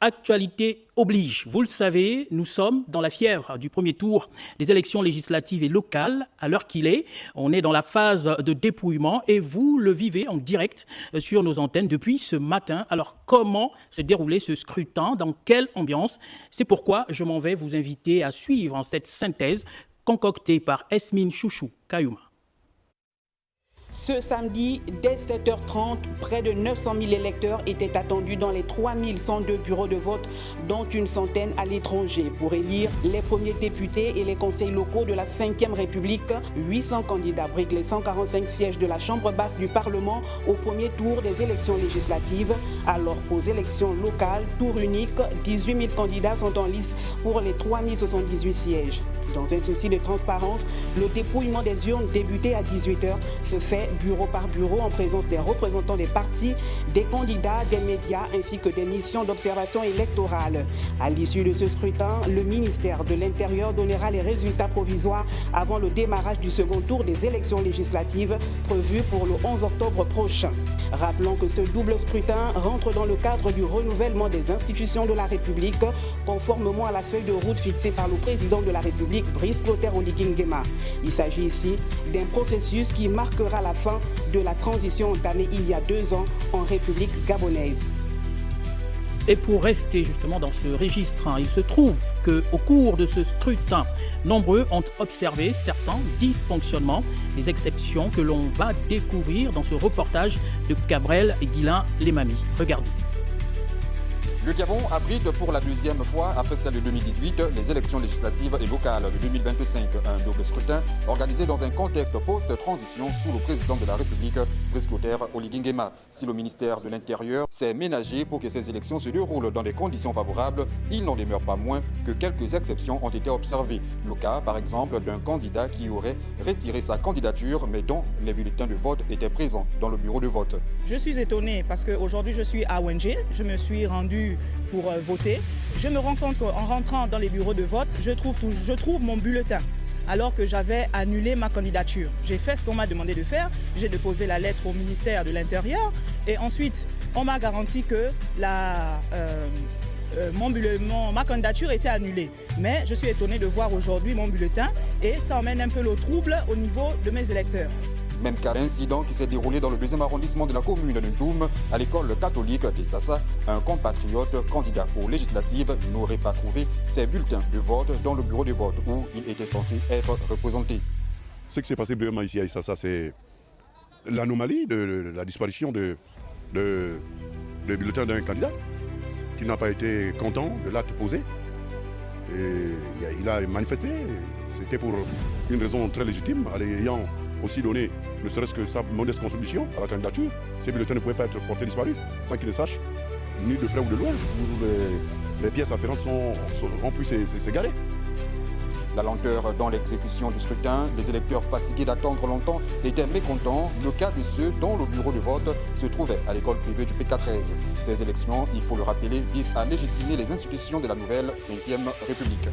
Actualité oblige. Vous le savez, nous sommes dans la fièvre du premier tour des élections législatives et locales. À l'heure qu'il est, on est dans la phase de dépouillement et vous le vivez en direct sur nos antennes depuis ce matin. Alors, comment s'est déroulé ce scrutin? Dans quelle ambiance? C'est pourquoi je m'en vais vous inviter à suivre cette synthèse concoctée par Esmine Chouchou Kayouma. Ce samedi, dès 7h30, près de 900 000 électeurs étaient attendus dans les 3102 bureaux de vote, dont une centaine à l'étranger, pour élire les premiers députés et les conseils locaux de la 5e République. 800 candidats briquent les 145 sièges de la Chambre basse du Parlement au premier tour des élections législatives, alors qu'aux élections locales, tour unique, 18 000 candidats sont en lice pour les 3078 sièges. Dans un souci de transparence, le dépouillement des urnes débuté à 18h se fait bureau par bureau en présence des représentants des partis, des candidats, des médias ainsi que des missions d'observation électorale. À l'issue de ce scrutin, le ministère de l'Intérieur donnera les résultats provisoires avant le démarrage du second tour des élections législatives prévues pour le 11 octobre prochain. Rappelons que ce double scrutin rentre dans le cadre du renouvellement des institutions de la République, conformément à la feuille de route fixée par le président de la République, Brice Clotaire Oligui Nguema. Il s'agit ici d'un processus qui marquera la fin de la transition entamée il y a 2 ans en République gabonaise. Et pour rester justement dans ce registre, il se trouve qu'au cours de ce scrutin, nombreux ont observé certains dysfonctionnements, des exceptions que l'on va découvrir dans ce reportage de Gabriel Guillain-Lemami. Regardez. Le Gabon abrite pour la 2e fois, après celle de 2018, les élections législatives et locales de 2025. Un double scrutin organisé dans un contexte post-transition sous le président de la République, Brice Clotaire Oligui Nguema. Si le ministère de l'Intérieur s'est ménagé pour que ces élections se déroulent dans des conditions favorables, il n'en demeure pas moins que quelques exceptions ont été observées. Le cas, par exemple, d'un candidat qui aurait retiré sa candidature, mais dont les bulletins de vote étaient présents dans le bureau de vote. Je suis étonné parce qu'aujourd'hui je suis à Wenge, je me suis rendu pour voter. Je me rends compte qu'en rentrant dans les bureaux de vote, je trouve mon bulletin alors que j'avais annulé ma candidature. J'ai fait ce qu'on m'a demandé de faire, j'ai déposé la lettre au ministère de l'Intérieur et ensuite on m'a garanti que ma candidature était annulée. Mais je suis étonné de voir aujourd'hui mon bulletin et ça emmène un peu le trouble au niveau de mes électeurs. Même cas d'incident qui s'est déroulé dans le 2e arrondissement de la commune de Ndoum, à l'école catholique de Sassa. Un compatriote candidat aux législatives n'aurait pas trouvé ses bulletins de vote dans le bureau de vote où il était censé être représenté. Ce qui s'est passé vraiment ici à Sassa, c'est l'anomalie de la disparition de bulletins d'un candidat qui n'a pas été content de l'acte posé. Et il a manifesté, c'était pour une raison très légitime, ayant aussi donné ne serait-ce que sa modeste contribution à la candidature. Ces bulletins ne pouvaient pas être portés disparus sans qu'ils ne sachent, ni de près ou de loin, où les pièces afférentes ont pu s'égarer. La lenteur dans l'exécution du scrutin, les électeurs fatigués d'attendre longtemps étaient mécontents. Le cas de ceux dont le bureau de vote se trouvait à l'école privée du PK13. Ces élections, il faut le rappeler, visent à légitimer les institutions de la nouvelle 5e République.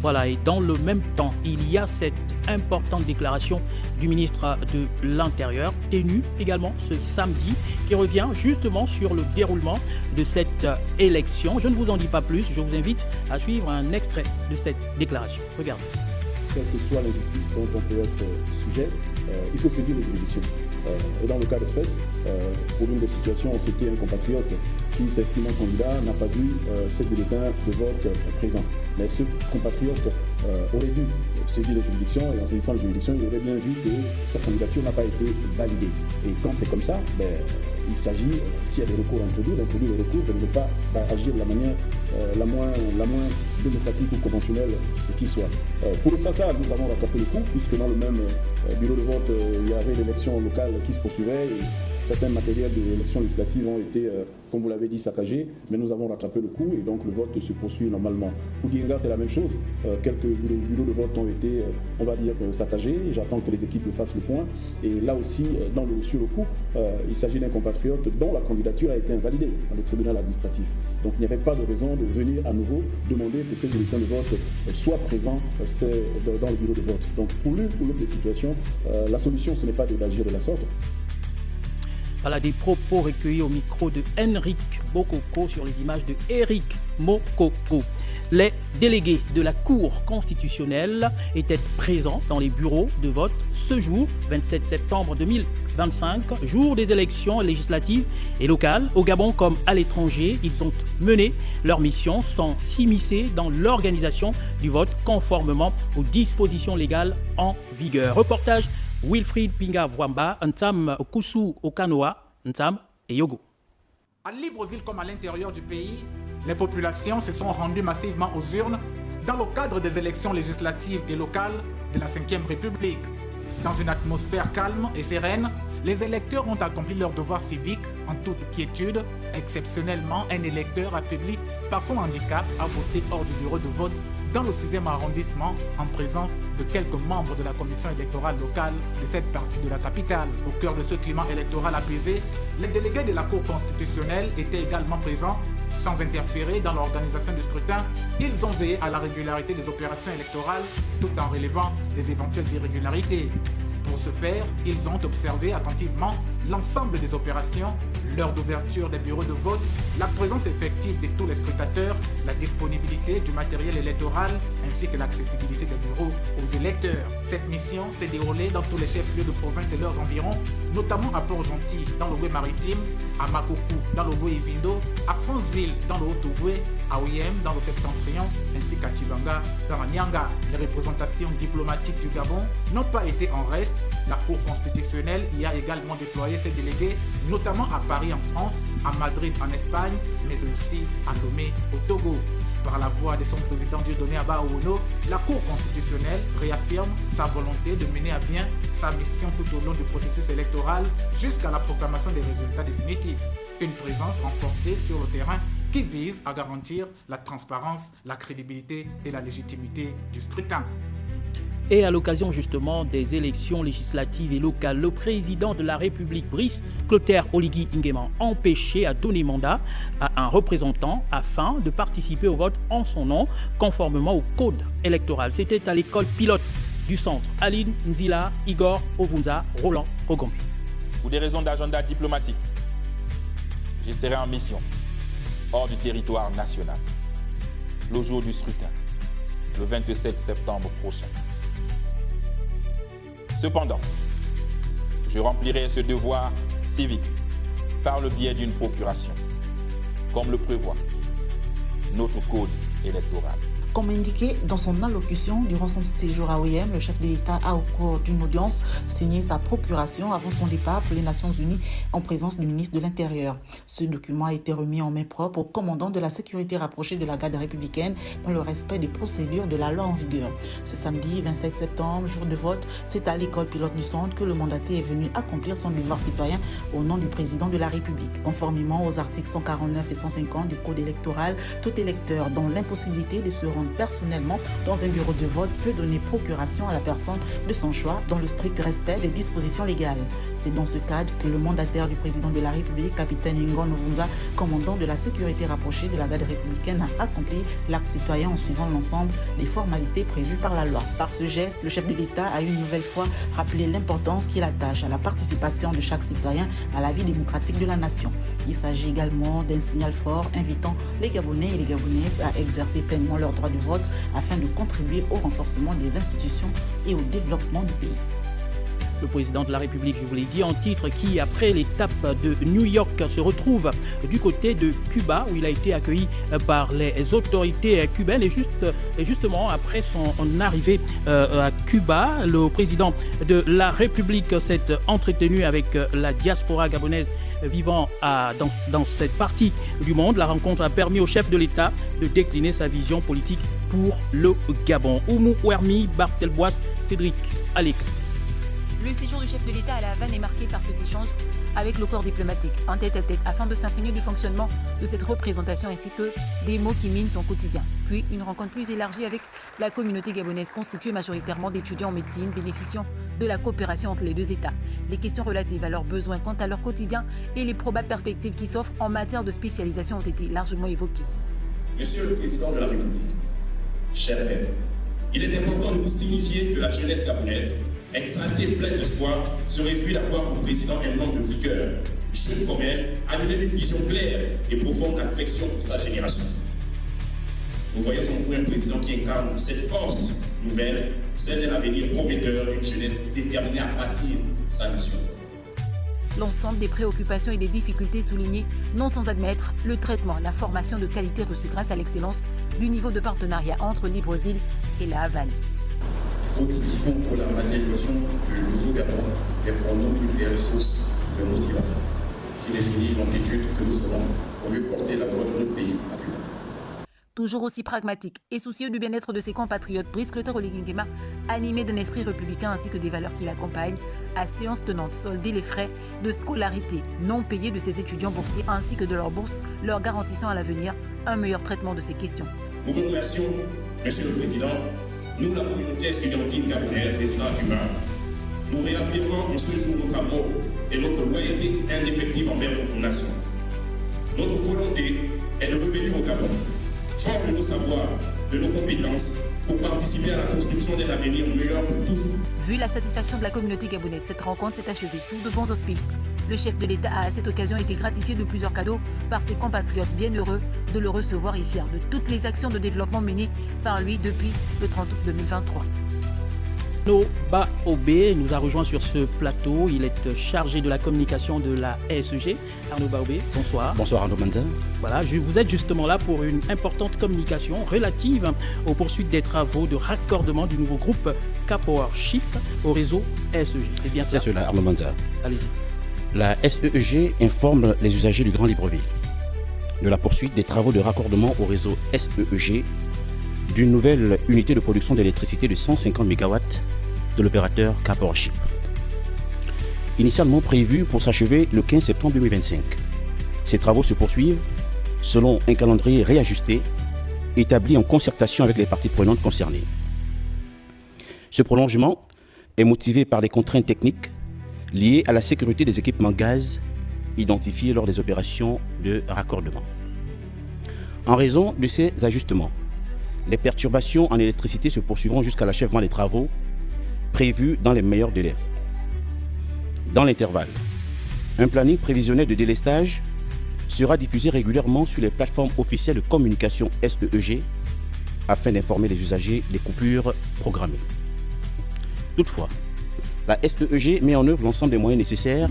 Voilà, et dans le même temps, il y a cette importante déclaration du ministre de l'Intérieur, tenue également ce samedi, qui revient justement sur le déroulement de cette élection. Je ne vous en dis pas plus, je vous invite à suivre un extrait de cette déclaration. Regardez. Quelle que soit l'injustice dont on peut être sujet, il faut saisir les juridictions. Et dans le cas d'espèce, pour une des situations, c'était un compatriote qui s'estimant candidat n'a pas vu ses bulletins de vote présents. Mais ce compatriote aurait dû saisir les juridictions et en saisissant les juridictions, il aurait bien vu que sa candidature n'a pas été validée. Et quand c'est comme ça, il s'agit, s'il y a des recours à introduire les recours, de ne pas agir de la manière la moins démocratique ou conventionnelle qui soit. Pour ça, nous avons rattrapé le coup, puisque dans le même bureau de vote, il y avait l'élection locale qui se poursuivait et certains matériels de l'élection législative ont été, comme vous l'avez dit, saccagés, mais nous avons rattrapé le coup et donc le vote se poursuit normalement. Pour Dienga, c'est la même chose. Quelques bureaux de vote ont été, on va dire, saccagés. J'attends que les équipes le fassent le point. Et là aussi, sur le coup, il s'agit d'un compatriote dont la candidature a été invalidée par le tribunal administratif. Donc il n'y avait pas de raison de venir à nouveau demander que ces bulletins de vote soient présents dans le bureau de vote. Donc pour l'une ou l'autre des situations, la solution, ce n'est pas d'agir de la sorte. Voilà des propos recueillis au micro de Henrik Bokoko sur les images de Eric Mokoko. Les délégués de la Cour constitutionnelle étaient présents dans les bureaux de vote ce jour, 27 septembre 2025, jour des élections législatives et locales. Au Gabon comme à l'étranger, ils ont mené leur mission sans s'immiscer dans l'organisation du vote conformément aux dispositions légales en vigueur. Reportage Wilfried Pinga-Vwamba, Ntam Kusu Okanoa, Ntam et Yogo. À Libreville comme à l'intérieur du pays, les populations se sont rendues massivement aux urnes dans le cadre des élections législatives et locales de la Ve République. Dans une atmosphère calme et sereine, les électeurs ont accompli leur devoir civique en toute quiétude. Exceptionnellement, un électeur affaibli par son handicap a voté hors du bureau de vote dans le 6e arrondissement en présence de quelques membres de la commission électorale locale de cette partie de la capitale. Au cœur de ce climat électoral apaisé, les délégués de la Cour constitutionnelle étaient également présents. Sans interférer dans l'organisation du scrutin, ils ont veillé à la régularité des opérations électorales tout en relevant des éventuelles irrégularités. Pour ce faire, ils ont observé attentivement l'ensemble des opérations, l'heure d'ouverture des bureaux de vote, la présence effective de tous les scrutateurs, la disponibilité du matériel électoral ainsi que l'accessibilité des bureaux aux électeurs. Cette mission s'est déroulée dans tous les chefs-lieux de province et leurs environs, notamment à Port-Gentil dans l'Ogooué maritime, à Makoko dans l'Ogooué-Ivindo, à Franceville dans le Haut-Ogooué, à Oyem dans le Septentrion ainsi qu'à Chibanga dans la Nyanga. Les représentations diplomatiques du Gabon n'ont pas été en reste. La Cour constitutionnelle y a également déployé ses délégués, notamment à Paris en France, à Madrid en Espagne, mais aussi à Lomé au Togo. Par la voix de son président Dieudonné Abaono, la Cour constitutionnelle réaffirme sa volonté de mener à bien sa mission tout au long du processus électoral jusqu'à la proclamation des résultats définitifs. Une présence renforcée sur le terrain qui vise à garantir la transparence, la crédibilité et la légitimité du scrutin. Et à l'occasion justement des élections législatives et locales, le président de la République, Brice Clotaire Oligui Nguema, empêché à donner mandat à un représentant afin de participer au vote en son nom, conformément au code électoral. C'était à l'école pilote du centre. Aline Nzila, Igor Ovunza, Roland Rogombe. Pour des raisons d'agenda diplomatique, je serai en mission hors du territoire national le jour du scrutin, le 27 septembre prochain. Cependant, je remplirai ce devoir civique par le biais d'une procuration, comme le prévoit notre code électoral. Comme indiqué dans son allocution durant son séjour à Oyem, le chef de l'État a, au cours d'une audience, signé sa procuration avant son départ pour les Nations Unies en présence du ministre de l'Intérieur. Ce document a été remis en main propre au commandant de la sécurité rapprochée de la garde républicaine dans le respect des procédures de la loi en vigueur. Ce samedi 27 septembre, jour de vote, c'est à l'école pilote du centre que le mandaté est venu accomplir son devoir citoyen au nom du président de la République. Conformément aux articles 149 et 150 du code électoral, tout électeur dont l'impossibilité de se rendre personnellement dans un bureau de vote peut donner procuration à la personne de son choix dans le strict respect des dispositions légales. C'est dans ce cadre que le mandataire du président de la République, capitaine Ngon Ovunza, commandant de la sécurité rapprochée de la garde républicaine, a accompli l'acte citoyen en suivant l'ensemble des formalités prévues par la loi. Par ce geste, le chef de l'État a une nouvelle fois rappelé l'importance qu'il attache à la participation de chaque citoyen à la vie démocratique de la nation. Il s'agit également d'un signal fort invitant les Gabonais et les Gabonaises à exercer pleinement leur droit de vote afin de contribuer au renforcement des institutions et au développement du pays. Le président de la République, je vous l'ai dit en titre, qui après l'étape de New York se retrouve du côté de Cuba où il a été accueilli par les autorités cubaines et justement après son arrivée à Cuba, le président de la République s'est entretenu avec la diaspora gabonaise vivant dans cette partie du monde. La rencontre a permis au chef de l'État de décliner sa vision politique pour le Gabon. Oumou Ouermi, Barthelbois, Cédric Aleka. Le séjour du chef de l'État à La Havane est marqué par cet échange avec le corps diplomatique, en tête-à-tête, afin de s'imprégner du fonctionnement de cette représentation ainsi que des mots qui minent son quotidien. Puis une rencontre plus élargie avec la communauté gabonaise constituée majoritairement d'étudiants en médecine bénéficiant de la coopération entre les deux États. Les questions relatives à leurs besoins quant à leur quotidien et les probables perspectives qui s'offrent en matière de spécialisation ont été largement évoquées. Monsieur le Président de la République, chers pères, il est important de vous signifier que la jeunesse gabonaise, exaltée et pleine d'espoir, se réjouit d'avoir pour président un homme de vigueur, jeune comme elle, animé d'une vision claire et profonde d'affection pour sa génération. Nous voyons en vous un président qui incarne cette force nouvelle, celle d'un avenir prometteur d'une jeunesse déterminée à bâtir sa mission. L'ensemble des préoccupations et des difficultés soulignées, non sans admettre le traitement, la formation de qualité reçue grâce à l'excellence du niveau de partenariat entre Libreville et la Havane. Votre vision pour la matérialisation du nouveau Gabon est pour nous une réelle source de motivation qui définit l'amplitude que nous avons pour mieux porter la voix de notre pays à Cuba. Toujours aussi pragmatique et soucieux du bien-être de ses compatriotes, Brice Clotaire Oligui Nguema, animé d'un esprit républicain ainsi que des valeurs qui l'accompagnent, à séance tenante soldé les frais de scolarité non payés de ses étudiants boursiers ainsi que de leurs bourses, leur garantissant à l'avenir un meilleur traitement de ces questions. Nous vous remercions, Monsieur le Président. Nous, la communauté estudiantine gabonaise résidant à Cuba, nous réaffirmons en ce jour notre amour et notre loyauté indéfectible envers notre nation. Notre volonté est de revenir au Gabon, fort de nos savoirs, de nos compétences, pour participer à la construction d'un avenir meilleur pour tous. Vu la satisfaction de la communauté gabonaise, cette rencontre s'est achevée sous de bons auspices. Le chef de l'État a à cette occasion été gratifié de plusieurs cadeaux par ses compatriotes, bien heureux de le recevoir et fiers de toutes les actions de développement menées par lui depuis le 30 août 2023. Arnaud Baobé nous a rejoint sur ce plateau. Il est chargé de la communication de la SEG. Arnaud Baobé, bonsoir. Bonsoir Arnaud Manza. Voilà, vous êtes justement là pour une importante communication relative aux poursuites des travaux de raccordement du nouveau groupe K-Powership au réseau SEG. C'est bien ça? C'est cela, Arnaud Manza. Allez-y. La SEG informe les usagers du Grand Libreville de la poursuite des travaux de raccordement au réseau SEG d'une nouvelle unité de production d'électricité de 150 MW de l'opérateur K-Powership. Initialement prévu pour s'achever le 15 septembre 2025. Ces travaux se poursuivent selon un calendrier réajusté établi en concertation avec les parties prenantes concernées. Ce prolongement est motivé par des contraintes techniques liées à la sécurité des équipements gaz identifiés lors des opérations de raccordement. En raison de ces ajustements, les perturbations en électricité se poursuivront jusqu'à l'achèvement des travaux prévus dans les meilleurs délais. Dans l'intervalle, un planning prévisionnel de délestage sera diffusé régulièrement sur les plateformes officielles de communication SEG afin d'informer les usagers des coupures programmées. Toutefois, la SEG met en œuvre l'ensemble des moyens nécessaires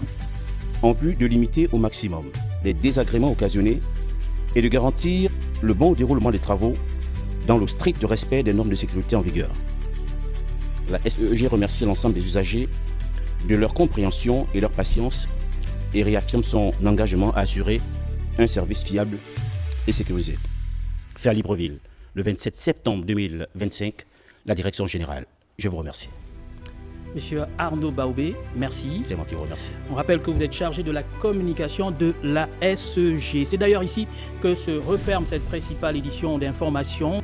en vue de limiter au maximum les désagréments occasionnés et de garantir le bon déroulement des travaux dans le strict respect des normes de sécurité en vigueur. La SEG remercie l'ensemble des usagers de leur compréhension et leur patience et réaffirme son engagement à assurer un service fiable et sécurisé. Fait à Libreville, le 27 septembre 2025, la Direction Générale. Je vous remercie. Monsieur Arnaud Baobé, merci. C'est moi qui vous remercie. On rappelle que vous êtes chargé de la communication de la SEG. C'est d'ailleurs ici que se referme cette principale édition d'information.